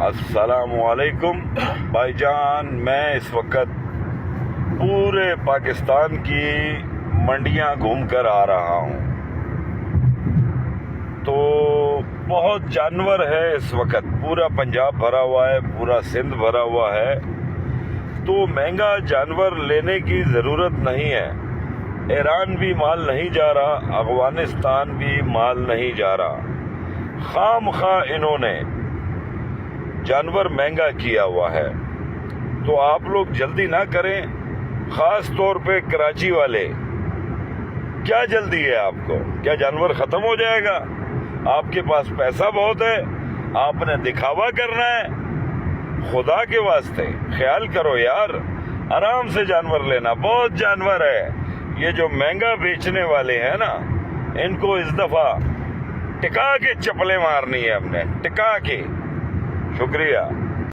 السلام علیکم بھائی جان، میں اس وقت پورے پاکستان کی منڈیاں گھوم کر آ رہا ہوں، تو بہت جانور ہے اس وقت، پورا پنجاب بھرا ہوا ہے، پورا سندھ بھرا ہوا ہے، تو مہنگا جانور لینے کی ضرورت نہیں ہے۔ ایران بھی مال نہیں جا رہا، افغانستان بھی مال نہیں جا رہا، خام خواہ انہوں نے جانور مہنگا کیا ہوا ہے۔ تو آپ لوگ جلدی نہ کریں، خاص طور پہ کراچی والے۔ کیا جلدی ہے آپ کو؟ کیا جانور ختم ہو جائے گا؟ آپ کے پاس پیسہ بہت ہے، آپ نے دکھاوا کرنا ہے؟ خدا کے واسطے خیال کرو یار، آرام سے جانور لینا، بہت جانور ہے۔ یہ جو مہنگا بیچنے والے ہیں نا، ان کو اس دفعہ ٹکا کے چپلیں مارنی ہے ہم نے، ٹکا کے۔ شکریہ۔